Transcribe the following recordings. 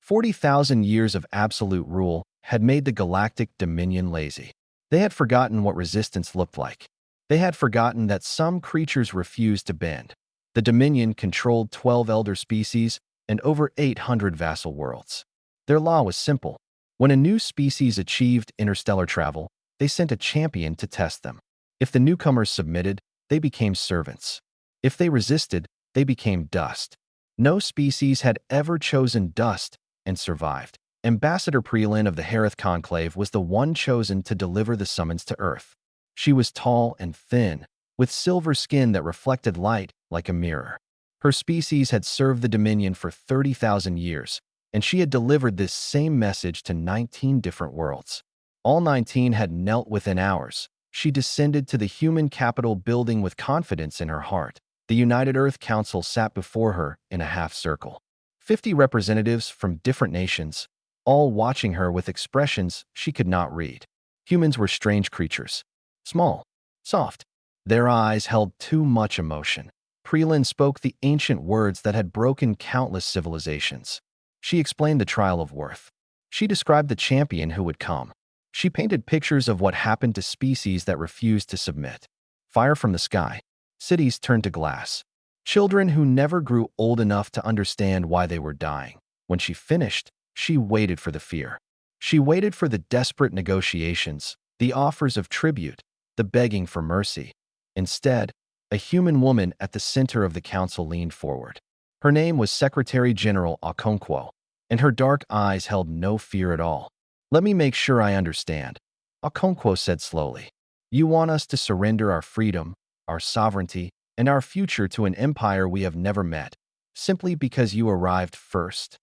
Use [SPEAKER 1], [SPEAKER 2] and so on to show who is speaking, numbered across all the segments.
[SPEAKER 1] 40,000 years of absolute rule had made the Galactic Dominion lazy. They had forgotten what resistance looked like. They had forgotten that some creatures refused to bend. The Dominion controlled 12 elder species and over 800 vassal worlds. Their law was simple. When a new species achieved interstellar travel, they sent a champion to test them. If the newcomers submitted, they became servants. If they resisted, they became dust. No species had ever chosen dust and survived. Ambassador Prelin of the Harith Conclave was the one chosen to deliver the summons to Earth. She was tall and thin, with silver skin that reflected light like a mirror. Her species had served the Dominion for 30,000 years, and she had delivered this same message to 19 different worlds. All 19 had knelt within hours. She descended to the human Capitol building with confidence in her heart. The United Earth Council sat before her in a half circle. 50 representatives from different nations, all watching her with expressions she could not read. Humans were strange creatures. Small, soft. Their eyes held too much emotion. Prelin spoke the ancient words that had broken countless civilizations. She explained the trial of worth. She described the champion who would come. She painted pictures of what happened to species that refused to submit. Fire from the sky. Cities turned to glass. Children who never grew old enough to understand why they were dying. When she finished, she waited for the fear. She waited for the desperate negotiations, the offers of tribute, the begging for mercy. Instead, a human woman at the center of the council leaned forward. Her name was Secretary General Okonkwo, and her dark eyes held no fear at all. "Let me make sure I understand," Okonkwo said slowly. "You want us to surrender our freedom, our sovereignty, and our future to an empire we have never met, simply because you arrived first?"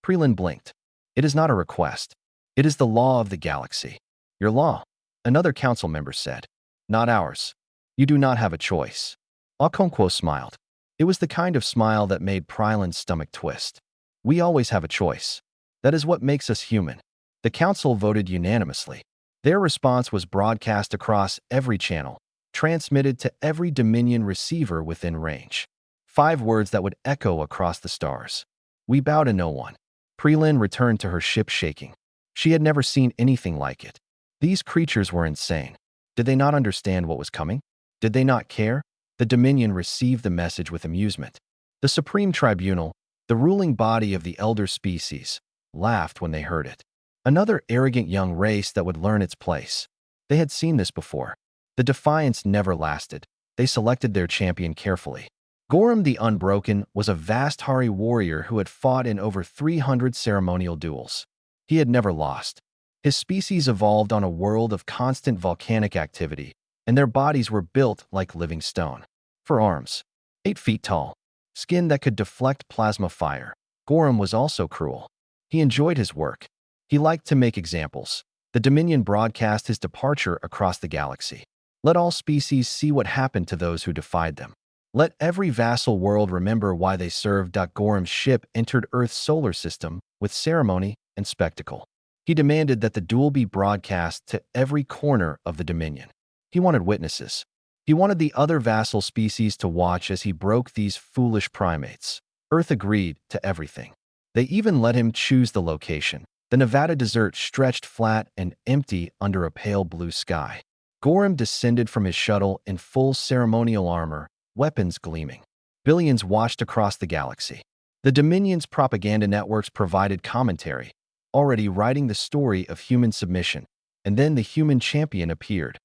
[SPEAKER 1] Prelin blinked. "It is not a request. It is the law of the galaxy." "Your law," another council member said. "Not ours. You do not have a choice." Okonkwo smiled. It was the kind of smile that made Prilin's stomach twist. "We always have a choice. That is what makes us human." The council voted unanimously. Their response was broadcast across every channel, transmitted to every Dominion receiver within range. 5 words that would echo across the stars. "We bow to no one." Prelin returned to her ship shaking. She had never seen anything like it. These creatures were insane. Did they not understand what was coming? Did they not care? The Dominion received the message with amusement. The Supreme Tribunal, the ruling body of the elder species, laughed when they heard it. Another arrogant young race that would learn its place. They had seen this before. The defiance never lasted. They selected their champion carefully. Gorham the Unbroken was a Vastari warrior who had fought in over 300 ceremonial duels. He had never lost. His species evolved on a world of constant volcanic activity, and their bodies were built like living stone. For arms, 8 feet tall, skin that could deflect plasma fire. Gorham was also cruel. He enjoyed his work. He liked to make examples. The Dominion broadcast his departure across the galaxy. Let all species see what happened to those who defied them. Let every vassal world remember why they served. Gorham's ship entered Earth's solar system with ceremony and spectacle. He demanded that the duel be broadcast to every corner of the Dominion. He wanted witnesses. He wanted the other vassal species to watch as he broke these foolish primates. Earth agreed to everything. They even let him choose the location. The Nevada desert stretched flat and empty under a pale blue sky. Gorham descended from his shuttle in full ceremonial armor, weapons gleaming. Billions watched across the galaxy. The Dominion's propaganda networks provided commentary, already writing the story of human submission. And then the human champion appeared.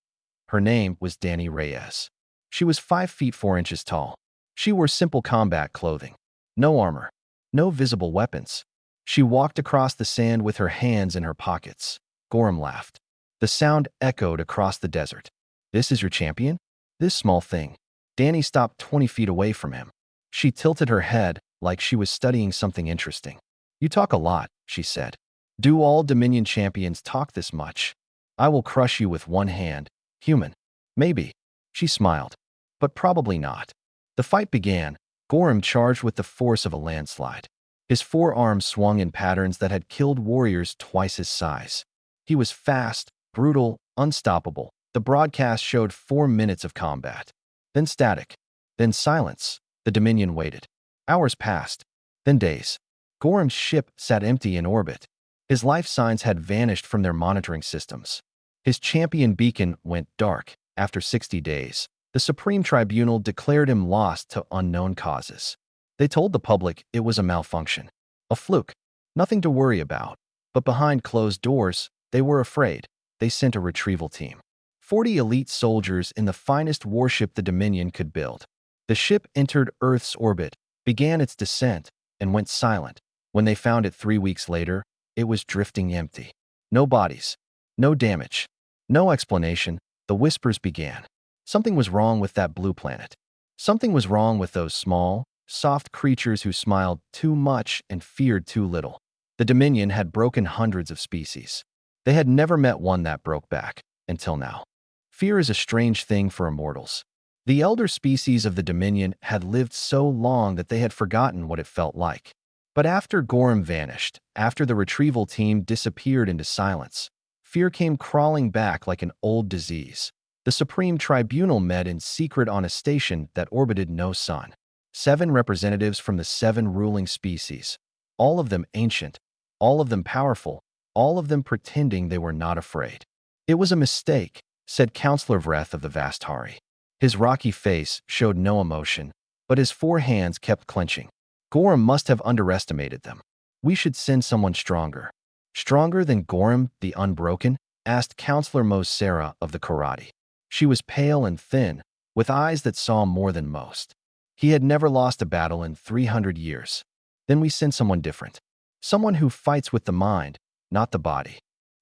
[SPEAKER 1] Her name was Dani Reyes. She was 5 feet 4 inches tall. She wore simple combat clothing. No armor. No visible weapons. She walked across the sand with her hands in her pockets. Gorham laughed. The sound echoed across the desert. "This is your champion? This small thing." Dani stopped 20 feet away from him. She tilted her head like she was studying something interesting. "You talk a lot," she said. "Do all Dominion champions talk this much? I will crush you with one hand. Human." "Maybe." She smiled. "But probably not." The fight began. Gorham charged with the force of a landslide. His 4 arms swung in patterns that had killed warriors twice his size. He was fast, brutal, unstoppable. The broadcast showed 4 minutes of combat. Then static. Then silence. The Dominion waited. Hours passed. Then days. Gorham's ship sat empty in orbit. His life signs had vanished from their monitoring systems. His champion beacon went dark. After 60 days, the Supreme Tribunal declared him lost to unknown causes. They told the public it was a malfunction, a fluke, nothing to worry about. But behind closed doors, they were afraid. They sent a retrieval team. 40 elite soldiers in the finest warship the Dominion could build. The ship entered Earth's orbit, began its descent, and went silent. When they found it 3 weeks later, it was drifting empty. No bodies, no damage, no explanation. The whispers began. Something was wrong with that blue planet. Something was wrong with those small, soft creatures who smiled too much and feared too little. The Dominion had broken hundreds of species. They had never met one that broke back, until now. Fear is a strange thing for immortals. The elder species of the Dominion had lived so long that they had forgotten what it felt like. But after Gorham vanished, after the retrieval team disappeared into silence, fear came crawling back like an old disease. The Supreme Tribunal met in secret on a station that orbited no sun. 7 representatives from the 7 ruling species, all of them ancient, all of them powerful, all of them pretending they were not afraid. "It was a mistake," said Counselor Vreth of the Vastari. His rocky face showed no emotion, but his 4 hands kept clenching. Gorham must have underestimated them. "We should send someone stronger." "Stronger than Gorham, the Unbroken?" asked Counselor Mosera of the Karate. She was pale and thin, with eyes that saw more than most. He had never lost a battle in 300 years. "Then we send someone different. Someone who fights with the mind, not the body."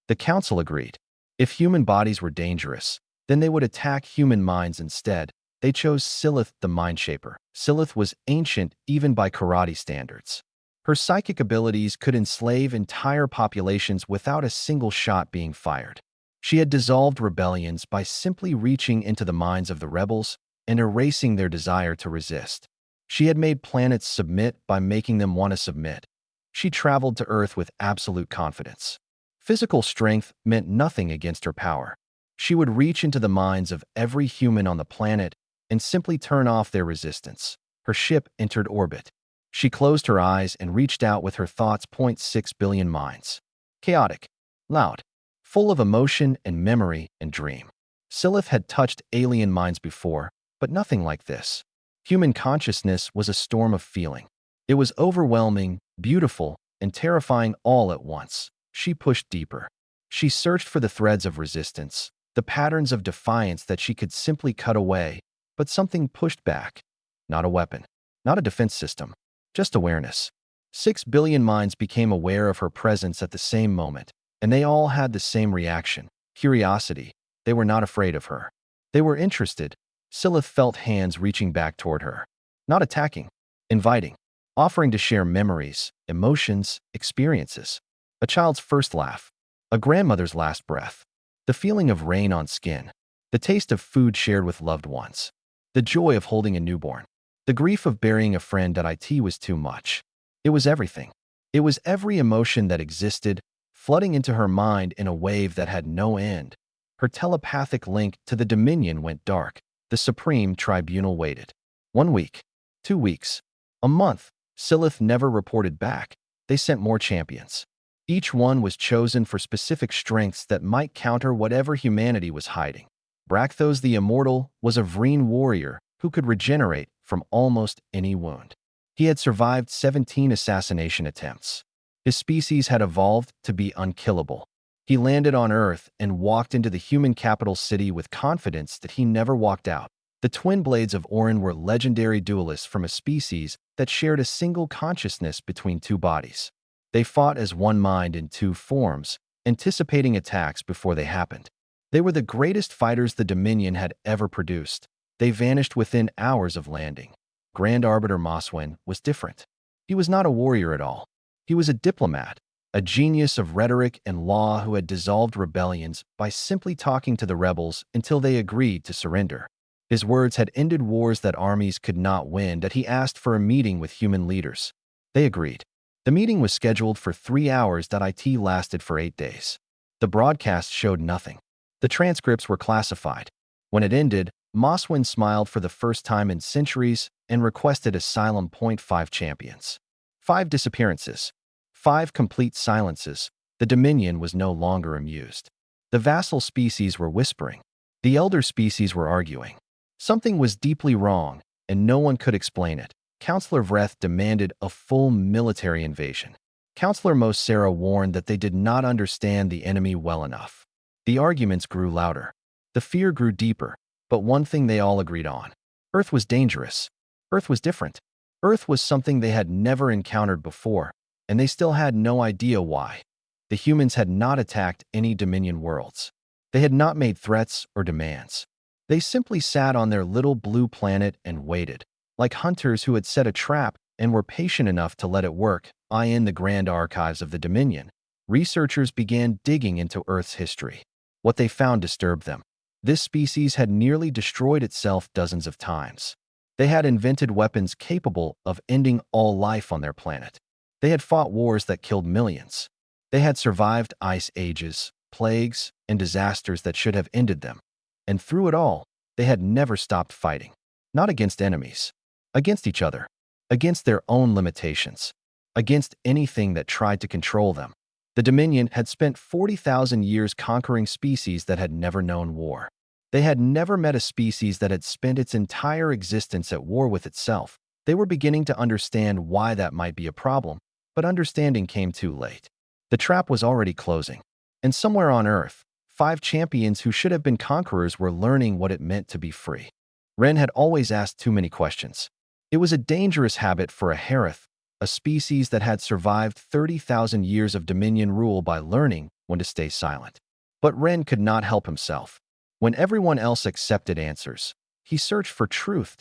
[SPEAKER 1] The council agreed. If human bodies were dangerous, then they would attack human minds instead. They chose Silith the Mindshaper. Silith was ancient even by karate standards. Her psychic abilities could enslave entire populations without a single shot being fired. She had dissolved rebellions by simply reaching into the minds of the rebels and erasing their desire to resist. She had made planets submit by making them want to submit. She traveled to Earth with absolute confidence. Physical strength meant nothing against her power. She would reach into the minds of every human on the planet and simply turn off their resistance. Her ship entered orbit. She closed her eyes and reached out with her thoughts. 0.6 billion minds. Chaotic, loud, full of emotion and memory and dream. Silith had touched alien minds before, but nothing like this. Human consciousness was a storm of feeling. It was overwhelming, beautiful, and terrifying all at once. She pushed deeper. She searched for the threads of resistance, the patterns of defiance that she could simply cut away, but something pushed back. Not a weapon, not a defense system, just awareness. 6 billion minds became aware of her presence at the same moment, and they all had the same reaction, curiosity. They were not afraid of her. They were interested. Silith felt hands reaching back toward her. Not attacking, inviting, offering to share memories, emotions, experiences. A child's first laugh, a grandmother's last breath, the feeling of rain on skin, the taste of food shared with loved ones, the joy of holding a newborn, the grief of burying a friend. It was too much. It was everything. It was every emotion that existed, flooding into her mind in a wave that had no end. Her telepathic link to the Dominion went dark. The Supreme Tribunal waited. 1 week, 2 weeks, a month. Silith never reported back. They sent more champions. Each one was chosen for specific strengths that might counter whatever humanity was hiding. Brakthos the Immortal was a Vreen warrior who could regenerate from almost any wound. He had survived 17 assassination attempts. His species had evolved to be unkillable. He landed on Earth and walked into the human capital city with confidence that he never walked out. The twin blades of Orin were legendary duelists from a species that shared a single consciousness between 2 bodies. They fought as one mind in 2 forms, anticipating attacks before they happened. They were the greatest fighters the Dominion had ever produced. They vanished within hours of landing. Grand Arbiter Moswen was different. He was not a warrior at all. He was a diplomat, a genius of rhetoric and law who had dissolved rebellions by simply talking to the rebels until they agreed to surrender. His words had ended wars that armies could not win. That he asked for a meeting with human leaders. They agreed. The meeting was scheduled for 3 hours. It lasted for 8 days. The broadcast showed nothing. The transcripts were classified. When it ended, Moswen smiled for the first time in centuries and requested asylum. 5 champions. 5 disappearances. 5 complete silences. The Dominion was no longer amused. The vassal species were whispering. The elder species were arguing. Something was deeply wrong, and no one could explain it. Counselor Vreth demanded a full military invasion. Counselor Mosera warned that they did not understand the enemy well enough. The arguments grew louder. The fear grew deeper, but one thing they all agreed on. Earth was dangerous. Earth was different. Earth was something they had never encountered before, and they still had no idea why. The humans had not attacked any Dominion worlds. They had not made threats or demands. They simply sat on their little blue planet and waited, like hunters who had set a trap and were patient enough to let it work. In the grand archives of the Dominion, researchers began digging into Earth's history. What they found disturbed them. This species had nearly destroyed itself dozens of times. They had invented weapons capable of ending all life on their planet. They had fought wars that killed millions. They had survived ice ages, plagues, and disasters that should have ended them. And through it all, they had never stopped fighting. Not against enemies, against each other, against their own limitations, against anything that tried to control them. The Dominion had spent 40,000 years conquering species that had never known war. They had never met a species that had spent its entire existence at war with itself. They were beginning to understand why that might be a problem, but understanding came too late. The trap was already closing. And somewhere on Earth, 5 champions who should have been conquerors were learning what it meant to be free. Ren had always asked too many questions. It was a dangerous habit for a Hereth, a species that had survived 30,000 years of Dominion rule by learning when to stay silent. But Ren could not help himself. When everyone else accepted answers, he searched for truth.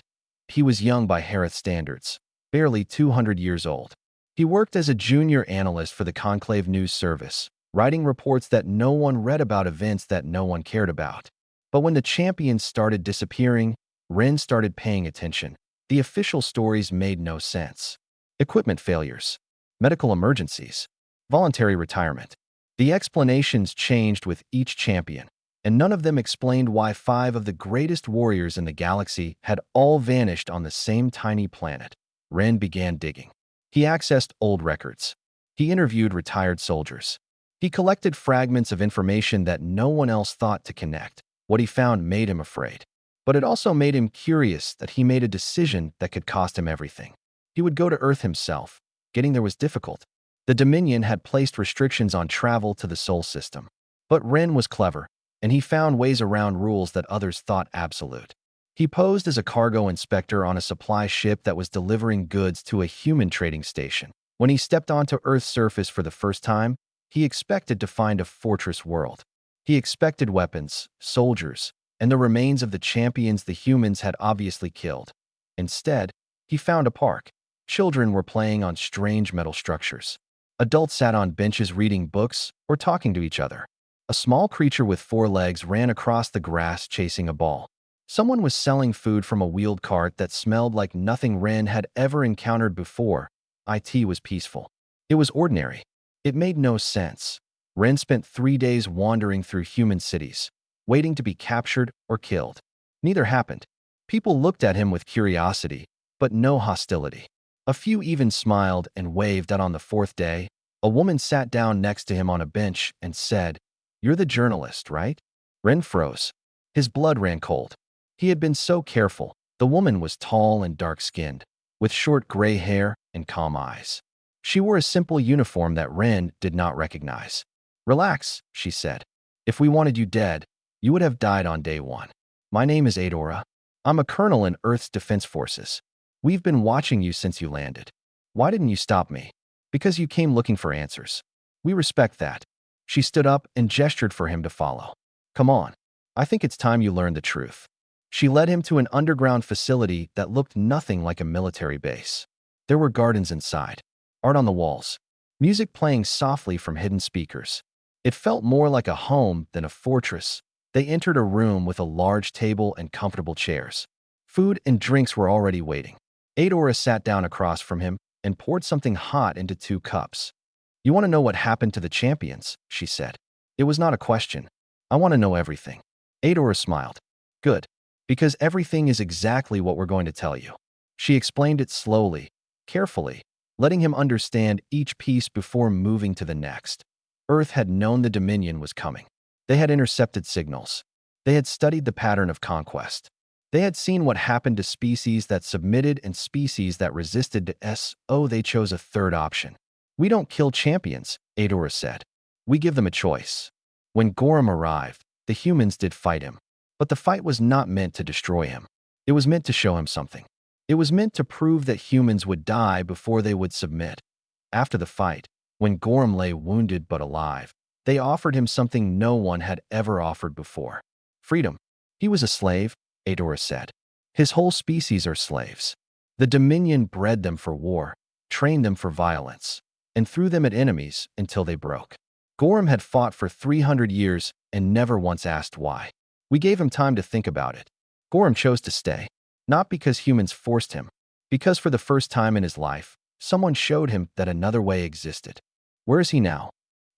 [SPEAKER 1] He was young by Hereth standards, barely 200 years old. He worked as a junior analyst for the Conclave News Service, writing reports that no one read about events that no one cared about. But when the champions started disappearing, Ren started paying attention. The official stories made no sense. Equipment failures, medical emergencies, voluntary retirement. The explanations changed with each champion, and none of them explained why 5 of the greatest warriors in the galaxy had all vanished on the same tiny planet. Ren began digging. He accessed old records. He interviewed retired soldiers. He collected fragments of information that no one else thought to connect. What he found made him afraid. But it also made him curious that he made a decision that could cost him everything. He would go to Earth himself. Getting there was difficult. The Dominion had placed restrictions on travel to the Sol system. But Ren was clever, and he found ways around rules that others thought absolute. He posed as a cargo inspector on a supply ship that was delivering goods to a human trading station. When he stepped onto Earth's surface for the first time, he expected to find a fortress world. He expected weapons, soldiers, and the remains of the champions the humans had obviously killed. Instead, he found a park. Children were playing on strange metal structures. Adults sat on benches reading books or talking to each other. A small creature with 4 legs ran across the grass chasing a ball. Someone was selling food from a wheeled cart that smelled like nothing Ren had ever encountered before. It was peaceful. It was ordinary. It made no sense. Ren spent 3 days wandering through human cities, waiting to be captured or killed. Neither happened. People looked at him with curiosity, but no hostility. A few even smiled and waved. And on the 4th day, a woman sat down next to him on a bench and said, "You're the journalist, right?" Ren froze. His blood ran cold. He had been so careful. The woman was tall and dark-skinned, with short gray hair and calm eyes. She wore a simple uniform that Ren did not recognize. "Relax," she said. "If we wanted you dead, you would have died on day 1. My name is Adora. I'm a colonel in Earth's Defense Forces. We've been watching you since you landed. Why didn't you stop me? Because you came looking for answers. We respect that." She stood up and gestured for him to follow. "Come on. I think it's time you learned the truth." She led him to an underground facility that looked nothing like a military base. There were gardens inside, art on the walls, music playing softly from hidden speakers. It felt more like a home than a fortress. They entered a room with a large table and comfortable chairs. Food and drinks were already waiting. Adora sat down across from him and poured something hot into 2 cups. "You want to know what happened to the champions?" she said. It was not a question. "I want to know everything." Adora smiled. "Good. Because everything is exactly what we're going to tell you." She explained it slowly, carefully, letting him understand each piece before moving to the next. Earth had known the Dominion was coming. They had intercepted signals. They had studied the pattern of conquest. They had seen what happened to species that submitted and species that resisted to so they chose a third option. We don't kill champions, Adora said. We give them a choice. When Gorham arrived, the humans did fight him. But the fight was not meant to destroy him. It was meant to show him something. It was meant to prove that humans would die before they would submit. After the fight, when Gorham lay wounded but alive, they offered him something no one had ever offered before. Freedom. He was a slave, Adora said. His whole species are slaves. The Dominion bred them for war, trained them for violence, and threw them at enemies until they broke. Gorham had fought for 300 years and never once asked why. We gave him time to think about it. Gorham chose to stay, not because humans forced him, because for the first time in his life, someone showed him that another way existed. Where is he now?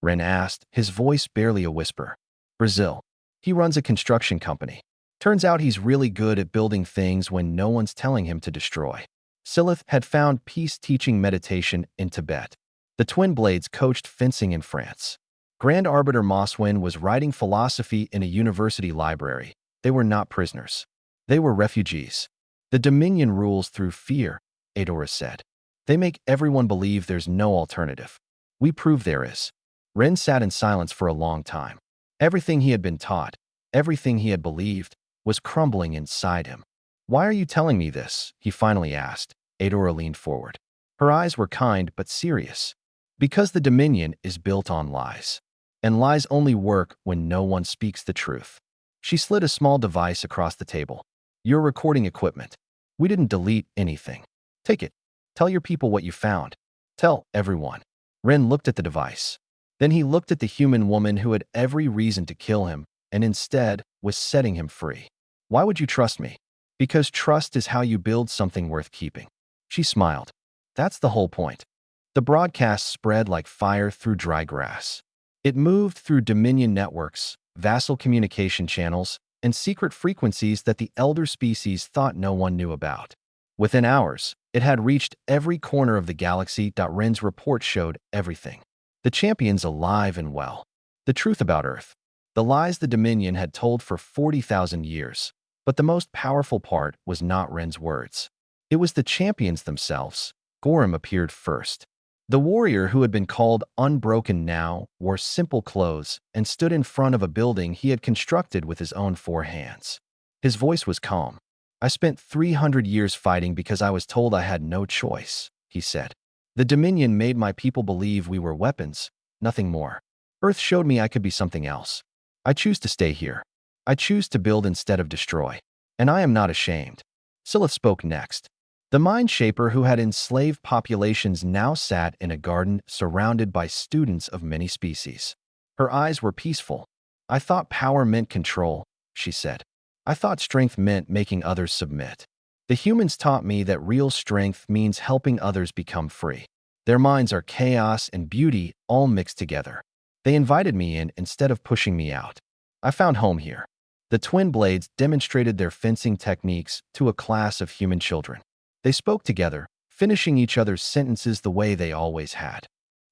[SPEAKER 1] Ren asked, his voice barely a whisper. Brazil. He runs a construction company. Turns out he's really good at building things when no one's telling him to destroy. Silith had found peace teaching meditation in Tibet. The twin blades coached fencing in France. Grand Arbiter Mosswin was writing philosophy in a university library. They were not prisoners. They were refugees. The Dominion rules through fear, Adora said. They make everyone believe there's no alternative. We prove there is. Ren sat in silence for a long time. Everything he had been taught, everything he had believed, was crumbling inside him. Why are you telling me this? He finally asked. Adora leaned forward. Her eyes were kind but serious. Because the Dominion is built on lies. And lies only work when no one speaks the truth. She slid a small device across the table. Your recording equipment. We didn't delete anything. Take it. Tell your people what you found. Tell everyone. Ren looked at the device. Then he looked at the human woman who had every reason to kill him and instead was setting him free. Why would you trust me? Because trust is how you build something worth keeping. She smiled. That's the whole point. The broadcast spread like fire through dry grass. It moved through Dominion networks, vassal communication channels, and secret frequencies that the elder species thought no one knew about. Within hours, it had reached every corner of the galaxy. Ren's report showed everything. The champions alive and well. The truth about Earth. The lies the Dominion had told for 40,000 years. But the most powerful part was not Ren's words. It was the champions themselves. Gorham appeared first. The warrior who had been called Unbroken now wore simple clothes and stood in front of a building he had constructed with his own 4 hands. His voice was calm. I spent 300 years fighting because I was told I had no choice, he said. The Dominion made my people believe we were weapons, nothing more. Earth showed me I could be something else. I choose to stay here. I choose to build instead of destroy. And I am not ashamed. Silith spoke next. The mind shaper who had enslaved populations now sat in a garden surrounded by students of many species. Her eyes were peaceful. I thought power meant control, she said. I thought strength meant making others submit. The humans taught me that real strength means helping others become free. Their minds are chaos and beauty all mixed together. They invited me in instead of pushing me out. I found home here. The twin blades demonstrated their fencing techniques to a class of human children. They spoke together, finishing each other's sentences the way they always had.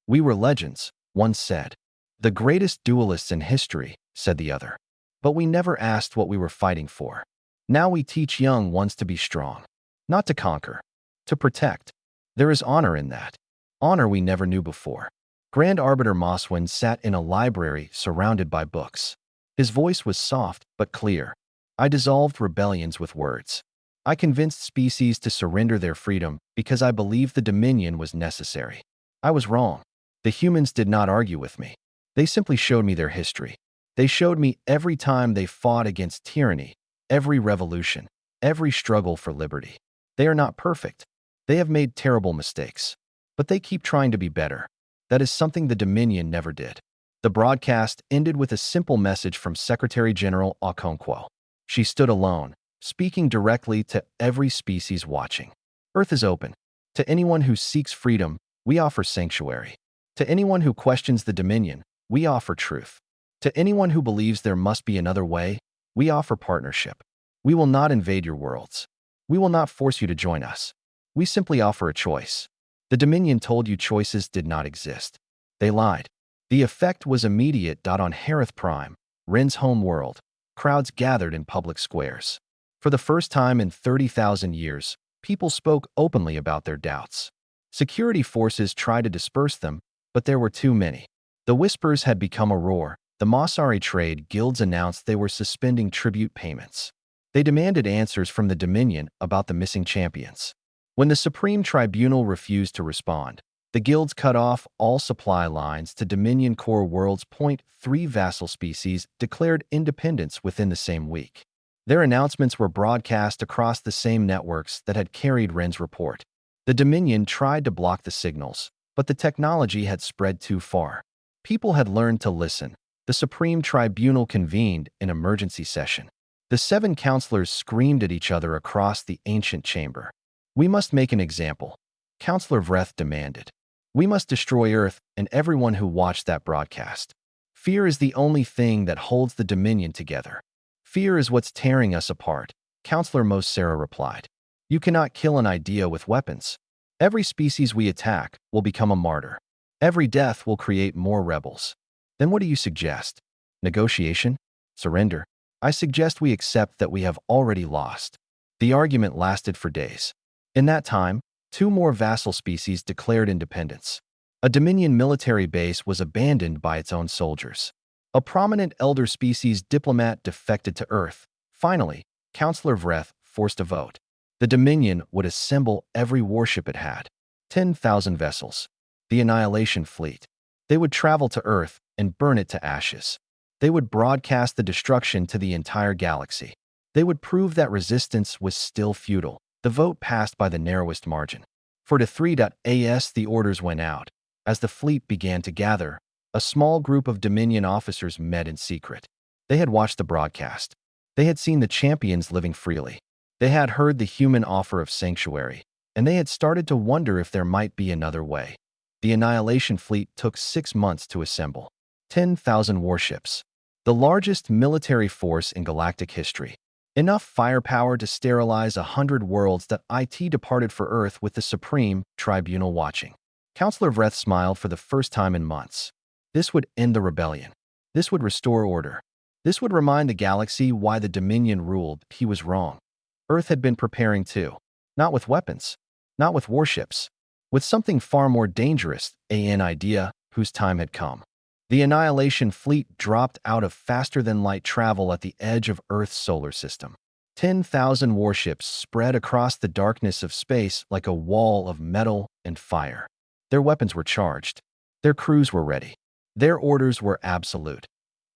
[SPEAKER 1] We were legends, one said. The greatest duelists in history, said the other. But we never asked what we were fighting for. Now we teach young ones to be strong. Not to conquer. To protect. There is honor in that. Honor we never knew before. Grand Arbiter Mosswin sat in a library surrounded by books. His voice was soft but clear. I dissolved rebellions with words. I convinced species to surrender their freedom because I believed the Dominion was necessary. I was wrong. The humans did not argue with me. They simply showed me their history. They showed me every time they fought against tyranny, every revolution, every struggle for liberty. They are not perfect. They have made terrible mistakes. But they keep trying to be better. That is something the Dominion never did. The broadcast ended with a simple message from Secretary General Okonkwo. She stood alone, speaking directly to every species watching. Earth is open. To anyone who seeks freedom, we offer sanctuary. To anyone who questions the Dominion, we offer truth. To anyone who believes there must be another way, we offer partnership. We will not invade your worlds. We will not force you to join us. We simply offer a choice. The Dominion told you choices did not exist. They lied. The effect was immediate. On Harith Prime, Ren's home world, crowds gathered in public squares. For the first time in 30,000 years, people spoke openly about their doubts. Security forces tried to disperse them, but there were too many. The whispers had become a roar. The Mossari trade guilds announced they were suspending tribute payments. They demanded answers from the Dominion about the missing champions. When the Supreme Tribunal refused to respond, the guilds cut off all supply lines to Dominion core worlds. 3 vassal species declared independence within the same week. Their announcements were broadcast across the same networks that had carried Ren's report. The Dominion tried to block the signals, but the technology had spread too far. People had learned to listen. The Supreme Tribunal convened an emergency session. The 7 counselors screamed at each other across the ancient chamber. "We must make an example," Counselor Vreth demanded. "We must destroy Earth and everyone who watched that broadcast. Fear is the only thing that holds the Dominion together. Fear is what's tearing us apart," Counselor Mos Sarah replied. "You cannot kill an idea with weapons. Every species we attack will become a martyr. Every death will create more rebels. Then what do you suggest? Negotiation? Surrender? I suggest we accept that we have already lost." The argument lasted for days. In that time, 2 more vassal species declared independence. A Dominion military base was abandoned by its own soldiers. A prominent elder species diplomat defected to Earth. Finally, Counselor Vreth forced a vote. The Dominion would assemble every warship it had. 10,000 vessels. The Annihilation Fleet. They would travel to Earth and burn it to ashes. They would broadcast the destruction to the entire galaxy. They would prove that resistance was still futile. The vote passed by the narrowest margin. 4-3. The orders went out. As the fleet began to gather, a small group of Dominion officers met in secret. They had watched the broadcast. They had seen the champions living freely. They had heard the human offer of sanctuary, and they had started to wonder if there might be another way. The Annihilation Fleet took 6 months to assemble. 10,000 warships. The largest military force in galactic history. Enough firepower to sterilize 100 worlds. It departed for Earth with the Supreme Tribunal watching. Counselor Vreth smiled for the first time in months. This would end the rebellion. This would restore order. This would remind the galaxy why the Dominion ruled. He was wrong. Earth had been preparing too. Not with weapons. Not with warships. With something far more dangerous, an idea whose time had come. The Annihilation Fleet dropped out of faster-than-light travel at the edge of Earth's solar system. 10,000 warships spread across the darkness of space like a wall of metal and fire. Their weapons were charged. Their crews were ready. Their orders were absolute.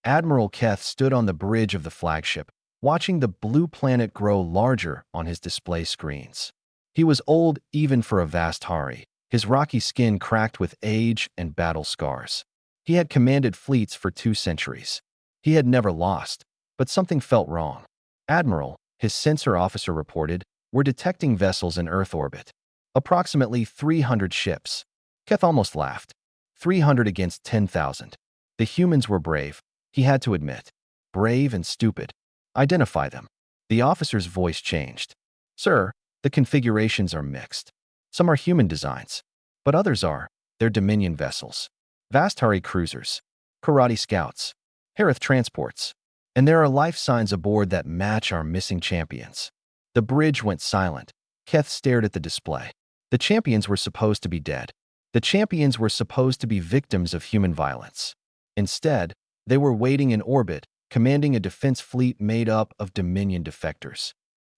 [SPEAKER 1] Admiral Keth stood on the bridge of the flagship, watching the blue planet grow larger on his display screens. He was old even for a Vastari, his rocky skin cracked with age and battle scars. He had commanded fleets for 2 centuries. He had never lost, but something felt wrong. "Admiral," his sensor officer reported, "we're detecting vessels in Earth orbit. Approximately 300 ships." Keth almost laughed. 300 against 10,000. The humans were brave, he had to admit. Brave and stupid. Identify them. The officer's voice changed. "Sir, the configurations are mixed. Some are human designs, but others are. They're Dominion vessels. Vastari cruisers, Karate scouts, Harith transports, and there are life signs aboard that match our missing champions." The bridge went silent. Keth stared at the display. The champions were supposed to be dead. The champions were supposed to be victims of human violence. Instead, they were waiting in orbit, commanding a defense fleet made up of Dominion defectors.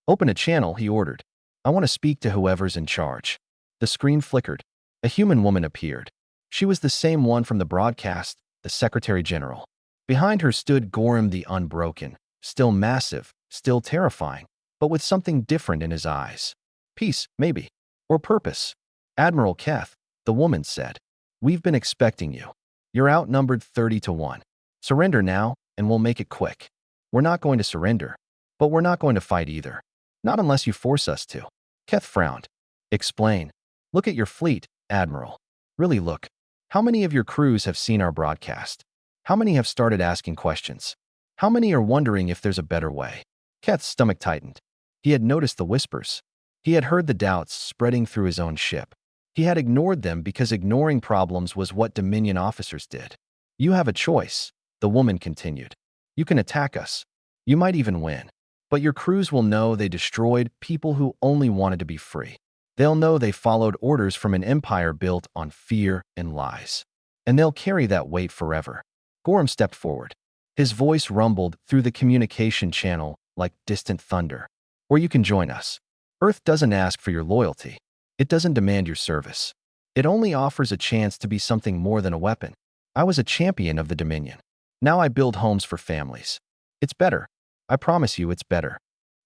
[SPEAKER 1] "Open a channel," he ordered. "I want to speak to whoever's in charge." The screen flickered. A human woman appeared. She was the same one from the broadcast, the Secretary General. Behind her stood Gorham the Unbroken, still massive, still terrifying, but with something different in his eyes. "Peace, maybe. Or purpose." "Admiral Keth," the woman said. "We've been expecting you. You're outnumbered 30-1. Surrender now, and we'll make it quick." "We're not going to surrender. But we're not going to fight either. Not unless you force us to." Keth frowned. "Explain." "Look at your fleet, Admiral. Really look. How many of your crews have seen our broadcast? How many have started asking questions? How many are wondering if there's a better way?" Keth's stomach tightened. He had noticed the whispers. He had heard the doubts spreading through his own ship. He had ignored them because ignoring problems was what Dominion officers did. You have a choice, the woman continued. You can attack us. You might even win. But your crews will know they destroyed people who only wanted to be free. They'll know they followed orders from an empire built on fear and lies. And they'll carry that weight forever. Gorham stepped forward. His voice rumbled through the communication channel like distant thunder. Or you can join us. Earth doesn't ask for your loyalty. It doesn't demand your service. It only offers a chance to be something more than a weapon. I was a champion of the Dominion. Now I build homes for families. It's better. I promise you it's better.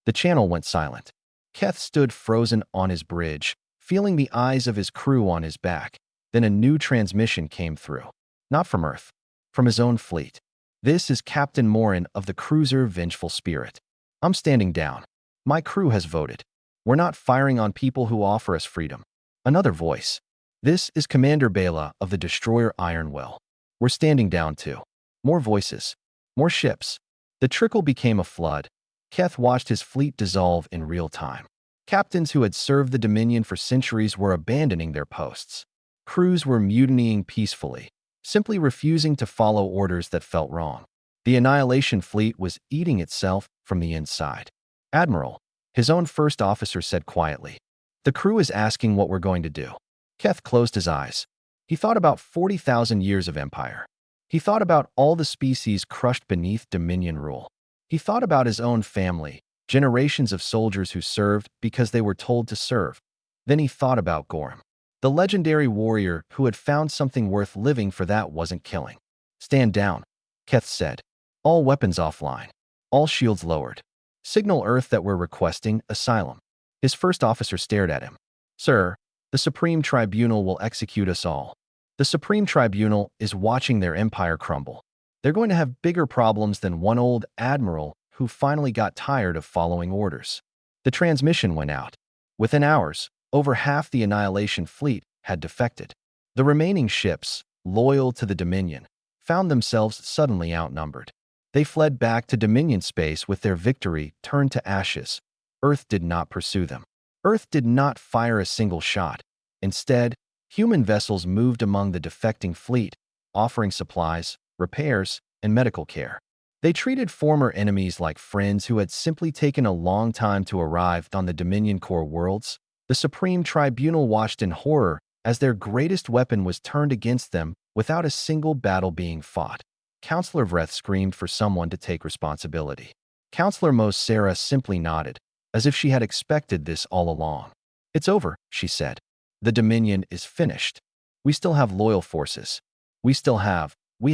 [SPEAKER 1] The channel went silent. Keth stood frozen on his bridge, feeling the eyes of his crew on his back. Then a new transmission came through. Not from Earth. From his own fleet. This is Captain Morin of the cruiser Vengeful Spirit. I'm standing down. My crew has voted. We're not firing on people who offer us freedom. Another voice. This is Commander Bela of the destroyer Ironwell. We're standing down too. More voices. More ships. The trickle became a flood. Keth watched his fleet dissolve in real time. Captains who had served the Dominion for centuries were abandoning their posts. Crews were mutinying peacefully, simply refusing to follow orders that felt wrong. The Annihilation fleet was eating itself from the inside. Admiral, his own first officer said quietly, the crew is asking what we're going to do. Keth closed his eyes. He thought about 40,000 years of empire. He thought about all the species crushed beneath Dominion rule. He thought about his own family, generations of soldiers who served because they were told to serve. Then he thought about Gorham, the legendary warrior who had found something worth living for that wasn't killing. Stand down, Keth said. All weapons offline. All shields lowered. Signal Earth that we're requesting asylum. His first officer stared at him. Sir, the Supreme Tribunal will execute us all. The Supreme Tribunal is watching their empire crumble. They're going to have bigger problems than one old admiral who finally got tired of following orders. The transmission went out. Within hours, over half the Annihilation fleet had defected. The remaining ships, loyal to the Dominion, found themselves suddenly outnumbered. They fled back to Dominion space with their victory turned to ashes. Earth did not pursue them. Earth did not fire a single shot. Instead, human vessels moved among the defecting fleet, offering supplies, repairs, and medical care. They treated former enemies like friends who had simply taken a long time to arrive on the Dominion core worlds. The Supreme Tribunal watched in horror as their greatest weapon was turned against them without a single battle being fought. Counselor Vreth screamed for someone to take responsibility. Counselor Mos Sarah simply nodded, as if she had expected this all along. It's over, she said. The Dominion is finished. We still have loyal forces. We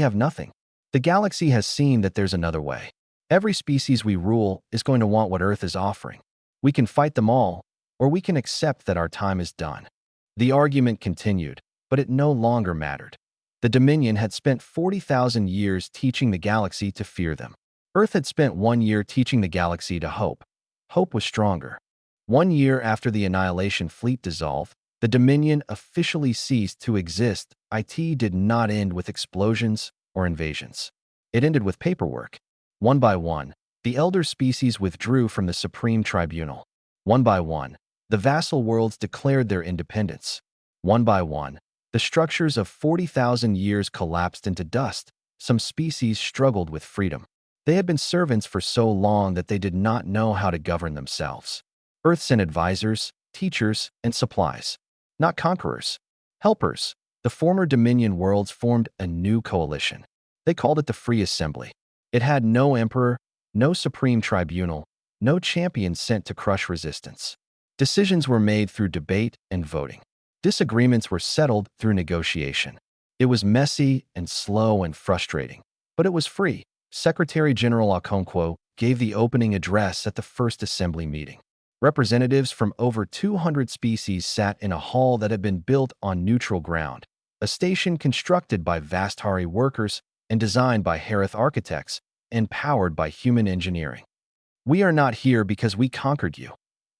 [SPEAKER 1] have nothing. The galaxy has seen that there's another way. Every species we rule is going to want what Earth is offering. We can fight them all, or we can accept that our time is done. The argument continued, but it no longer mattered. The Dominion had spent 40,000 years teaching the galaxy to fear them. Earth had spent 1 year teaching the galaxy to hope. Hope was stronger. 1 year after the Annihilation fleet dissolved, the Dominion officially ceased to exist. It did not end with explosions or invasions. It ended with paperwork. One by one, the elder species withdrew from the Supreme Tribunal. One by one, the vassal worlds declared their independence. One by one, the structures of 40,000 years collapsed into dust. Some species struggled with freedom. They had been servants for so long that they did not know how to govern themselves. Earth sent advisors, teachers, and supplies. Not conquerors. Helpers. The former Dominion worlds formed a new coalition. They called it the Free Assembly. It had no emperor, no supreme tribunal, no champion sent to crush resistance. Decisions were made through debate and voting. Disagreements were settled through negotiation. It was messy and slow and frustrating, but it was free. Secretary General Okonkwo gave the opening address at the first assembly meeting. Representatives from over 200 species sat in a hall that had been built on neutral ground, a station constructed by Vastari workers and designed by Harith architects and powered by human engineering. We are not here because we conquered you,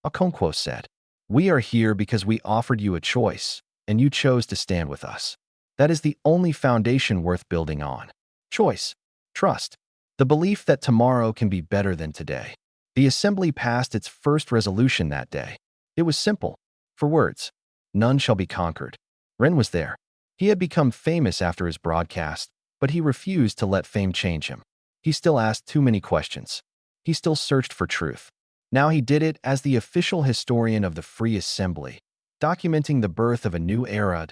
[SPEAKER 1] Okonkwo said. We are here because we offered you a choice, and you chose to stand with us. That is the only foundation worth building on. Choice, trust, the belief that tomorrow can be better than today. The assembly passed its first resolution that day. It was simple. 4 words. None shall be conquered. Ren was there. He had become famous after his broadcast, but he refused to let fame change him. He still asked too many questions. He still searched for truth. Now he did it as the official historian of the Free Assembly, documenting the birth of a new era.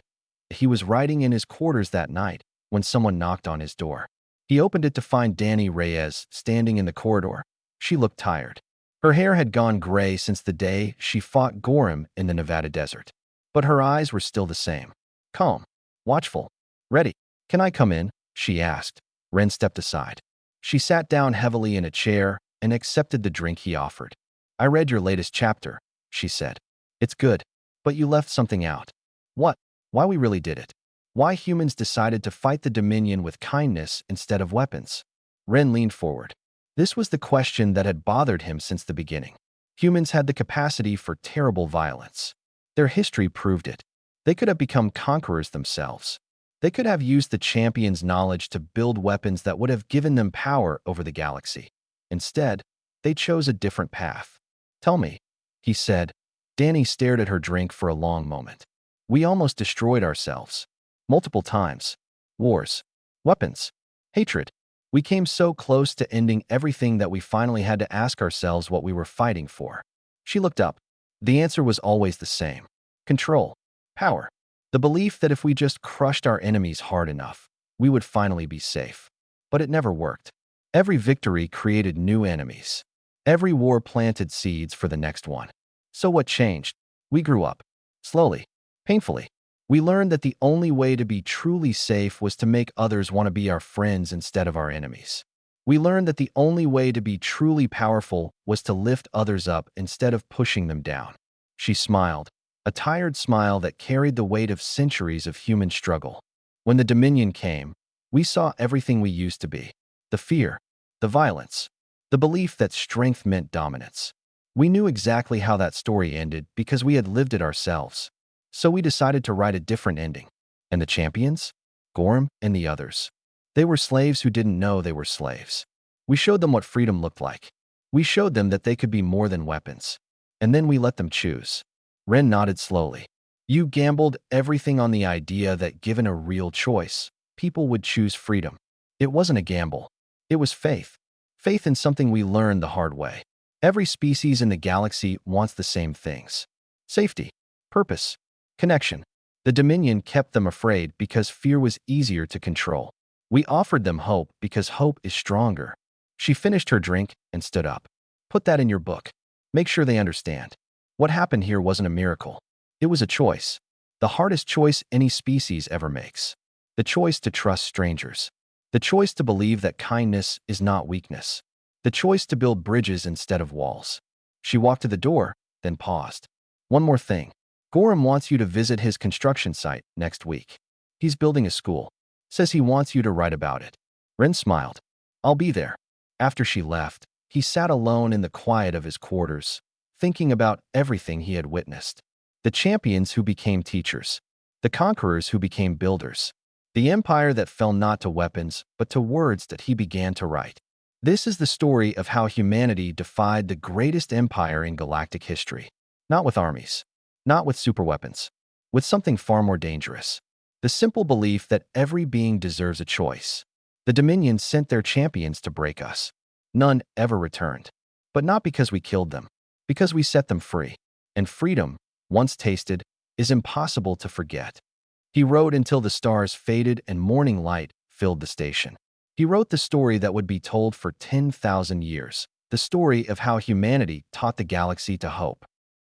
[SPEAKER 1] He was writing in his quarters that night when someone knocked on his door. He opened it to find Dani Reyes standing in the corridor. She looked tired. Her hair had gone gray since the day she fought Gorham in the Nevada desert. But her eyes were still the same. Calm, watchful, ready. "Can I come in?" she asked. Ren stepped aside. She sat down heavily in a chair and accepted the drink he offered. "I read your latest chapter," she said. "It's good, but you left something out." "What?" "Why we really did it. Why humans decided to fight the Dominion with kindness instead of weapons." Ren leaned forward. This was the question that had bothered him since the beginning. Humans had the capacity for terrible violence. Their history proved it. They could have become conquerors themselves. They could have used the champion's knowledge to build weapons that would have given them power over the galaxy. Instead, they chose a different path. "Tell me," he said. Dani stared at her drink for a long moment. "We almost destroyed ourselves. Multiple times. Wars. Weapons. Hatred. We came so close to ending everything that we finally had to ask ourselves what we were fighting for." She looked up. The answer was always the same. Control. Power. The belief that if we just crushed our enemies hard enough, we would finally be safe. But it never worked. Every victory created new enemies. Every war planted seeds for the next one. So what changed? We grew up. Slowly. Painfully. We learned that the only way to be truly safe was to make others want to be our friends instead of our enemies. We learned that the only way to be truly powerful was to lift others up instead of pushing them down. She smiled, a tired smile that carried the weight of centuries of human struggle. When the Dominion came, we saw everything we used to be. The fear, the violence, the belief that strength meant dominance. We knew exactly how that story ended because we had lived it ourselves. So we decided to write a different ending. And the champions? Gorham and the others. They were slaves who didn't know they were slaves. We showed them what freedom looked like. We showed them that they could be more than weapons. And then we let them choose. Ren nodded slowly. You gambled everything on the idea that given a real choice, people would choose freedom. It wasn't a gamble. It was faith. Faith in something we learned the hard way. Every species in the galaxy wants the same things. Safety. Purpose. Connection. The Dominion kept them afraid because fear was easier to control. We offered them hope because hope is stronger. She finished her drink and stood up. Put that in your book. Make sure they understand. What happened here wasn't a miracle. It was a choice. The hardest choice any species ever makes. The choice to trust strangers. The choice to believe that kindness is not weakness. The choice to build bridges instead of walls. She walked to the door, then paused. One more thing. Gorham wants you to visit his construction site next week. He's building a school. Says he wants you to write about it. Ren smiled. I'll be there. After she left, he sat alone in the quiet of his quarters, thinking about everything he had witnessed. The champions who became teachers. The conquerors who became builders. The empire that fell not to weapons, but to words that he began to write. This is the story of how humanity defied the greatest empire in galactic history. Not with armies. Not with superweapons. With something far more dangerous. The simple belief that every being deserves a choice. The Dominion sent their champions to break us. None ever returned. But not because we killed them. Because we set them free. And freedom, once tasted, is impossible to forget. He wrote until the stars faded and morning light filled the station. He wrote the story that would be told for 10,000 years. The story of how humanity taught the galaxy to hope.